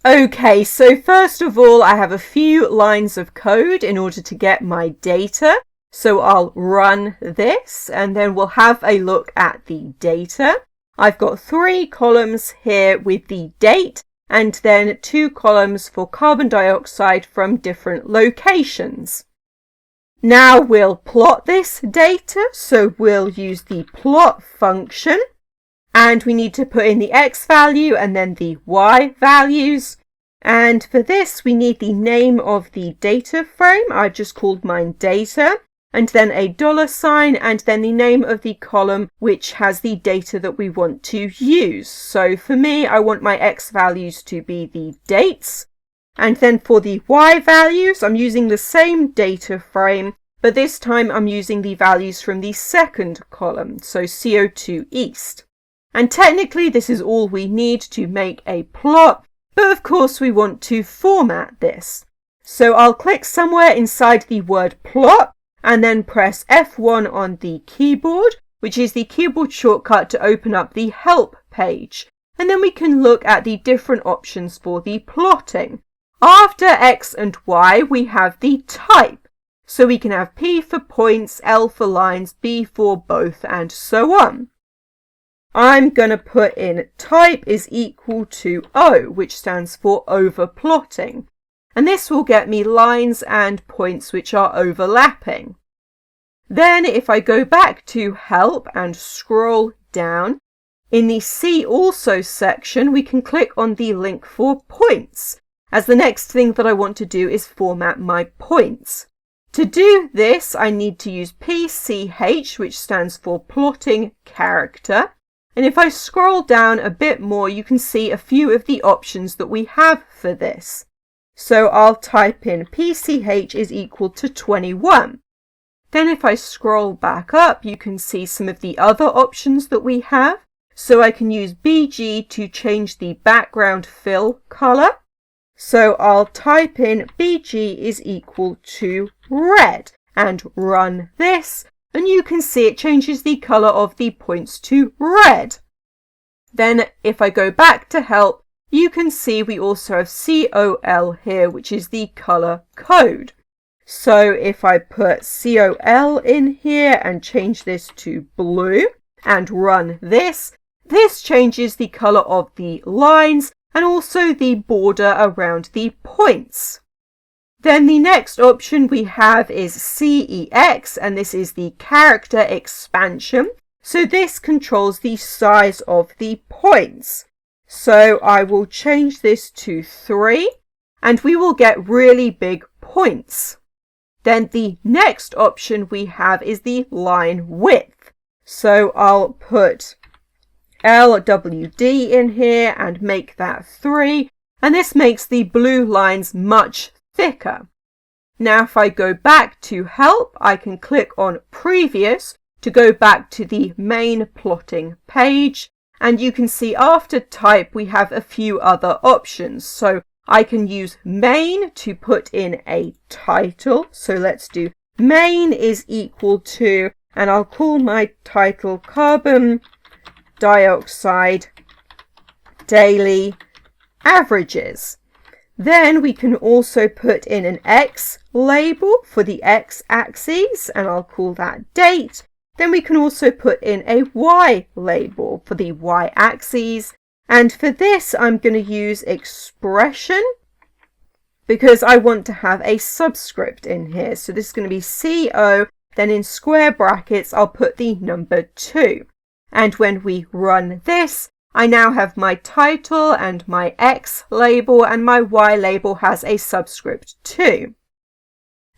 Okay, so first of all, I have a few lines of code in order to get my data. So I'll run this and then we'll have a look at the data. I've got 3 columns here with the date and then 2 columns for carbon dioxide from different locations. Now we'll plot this data, so we'll use the plot function and we need to put in the x value and then the y values. And for this we need the name of the data frame. I've just called mine data, and then a $sign and then the name of the column which has the data that we want to use. So for me, I want my x values to be the dates. And then for the y values, I'm using the same data frame, but this time I'm using the values from the second column, so CO2 East. And technically this is all we need to make a plot, but of course we want to format this. So I'll click somewhere inside the word plot and then press F1 on the keyboard, which is the keyboard shortcut to open up the help page. And then we can look at the different options for the plotting. After X and Y, we have the type. So we can have P for points, L for lines, B for both, and so on. I'm going to put in type is equal to O, which stands for overplotting. And this will get me lines and points which are overlapping. Then if I go back to help and scroll down, in the See Also section, we can click on the link for points, as the next thing that I want to do is format my points. To do this, I need to use PCH, which stands for plotting character. And if I scroll down a bit more, you can see a few of the options that we have for this. So I'll type in PCH is equal to 21. Then if I scroll back up, you can see some of the other options that we have. So I can use BG to change the background fill color. So I'll type in BG is equal to red and run this. And you can see it changes the color of the points to red. Then if I go back to help, you can see we also have COL here, which is the color code. So if I put COL in here and change this to blue and run this, this changes the color of the lines and also the border around the points. Then the next option we have is CEX, and this is the character expansion. So this controls the size of the points. So I will change this to 3 and we will get really big points. Then the next option we have is the line width. So I'll put LWD in here and make that 3. And this makes the blue lines much thicker. Now if I go back to help, I can click on previous to go back to the main plotting page. And you can see after type, we have a few other options. So I can use main to put in a title. So let's do main is equal to, and I'll call my title carbon dioxide daily averages. Then we can also put in an X label for the X axis, and I'll call that date. Then we can also put in a Y label for the Y axis. And for this, I'm going to use expression because I want to have a subscript in here. So this is going to be CO, then in square brackets, I'll put the number 2. And when we run this, I now have my title and my X label, and my Y label has a subscript 2.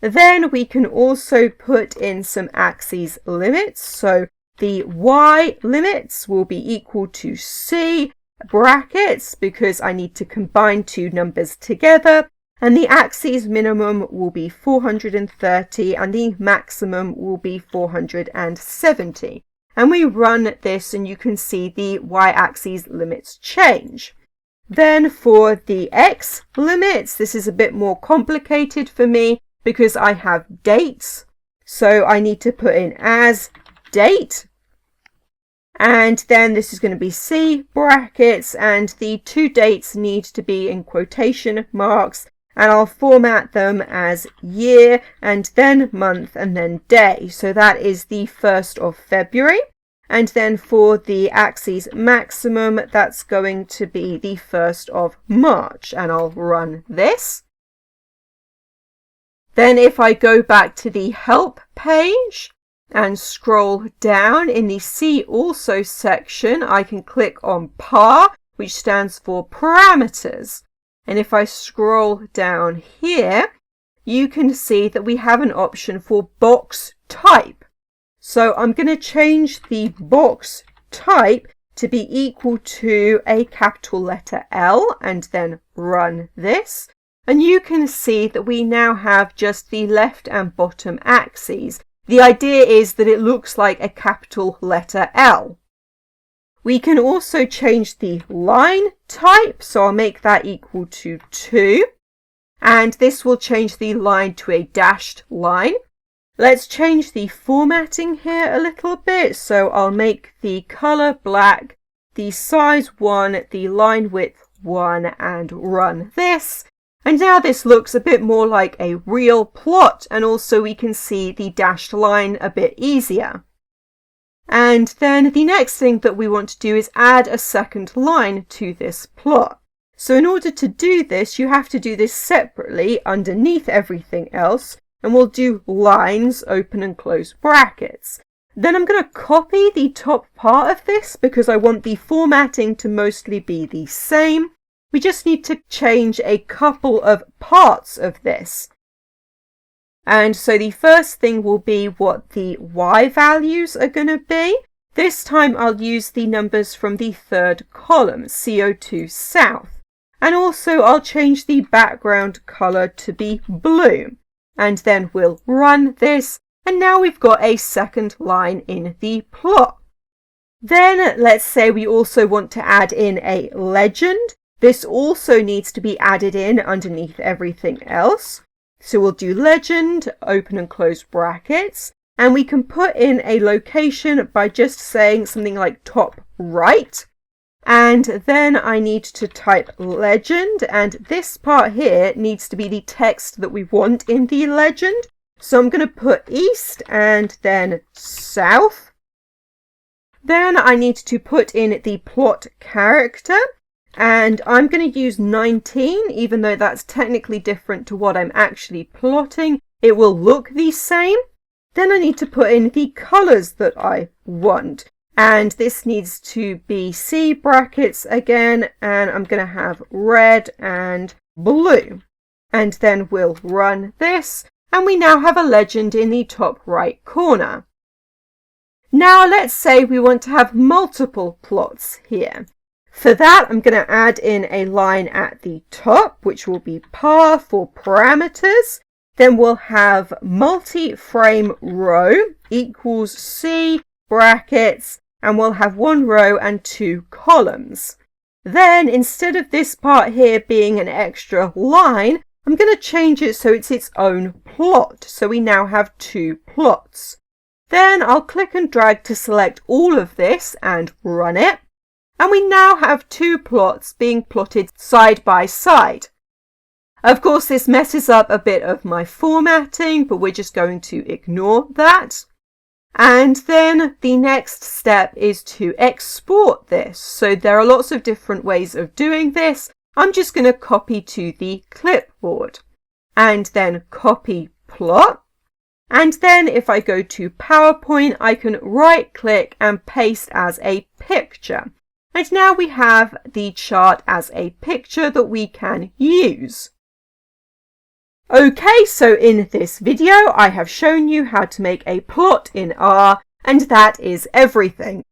Then we can also put in some axes limits. So the Y limits will be equal to C brackets because I need to combine 2 numbers together. And the axes minimum will be 430 and the maximum will be 470. And we run this and you can see the y-axis limits change. Then for the x limits, this is a bit more complicated for me because I have dates. So I need to put in as.Date. And then this is going to be C brackets, and the two dates need to be in quotation marks, and I'll format them as year and then month and then day. So that is the 1st of February. And then for the axes maximum, that's going to be the 1st of March, and I'll run this. Then if I go back to the help page and scroll down in the See Also section, I can click on par, which stands for parameters. And if I scroll down here, you can see that we have an option for box type. So I'm going to change the box type to be equal to a capital letter L and then run this. And you can see that we now have just the left and bottom axes. The idea is that it looks like a capital letter L. We can also change the line type, so I'll make that equal to 2. And this will change the line to a dashed line. Let's change the formatting here a little bit. So I'll make the color black, the size 1, the line width 1, and run this. And now this looks a bit more like a real plot, and also we can see the dashed line a bit easier. And then the next thing that we want to do is add a second line to this plot. So in order to do this, you have to do this separately underneath everything else, and we'll do lines, open and close brackets. Then I'm going to copy the top part of this because I want the formatting to mostly be the same. We just need to change a couple of parts of this. And so the first thing will be what the Y values are going to be. This time I'll use the numbers from the 3rd column, CO2 South. And also I'll change the background color to be blue. And then we'll run this. And now we've got a second line in the plot. Then let's say we also want to add in a legend. This also needs to be added in underneath everything else. So we'll do legend, open and close brackets, and we can put in a location by just saying something like top right. And then I need to type legend, and this part here needs to be the text that we want in the legend. So I'm going to put east and then south. Then I need to put in the plot character. And I'm going to use 19, even though that's technically different to what I'm actually plotting. It will look the same. Then I need to put in the colors that I want. And this needs to be C brackets again. And I'm going to have red and blue. And then we'll run this. And we now have a legend in the top right corner. Now let's say we want to have multiple plots here. For that, I'm going to add in a line at the top, which will be par for parameters. Then we'll have multi-frame row equals C brackets, and we'll have 1 row and 2 columns. Then instead of this part here being an extra line, I'm going to change it so it's its own plot. So we now have 2 plots. Then I'll click and drag to select all of this and run it. And we now have 2 plots being plotted side by side. Of course, this messes up a bit of my formatting, but we're just going to ignore that. And then the next step is to export this. So there are lots of different ways of doing this. I'm just going to copy to the clipboard and then copy plot. And then if I go to PowerPoint, I can right click and paste as a picture. And now we have the chart as a picture that we can use. Okay, so in this video, I have shown you how to make a plot in R, and that is everything.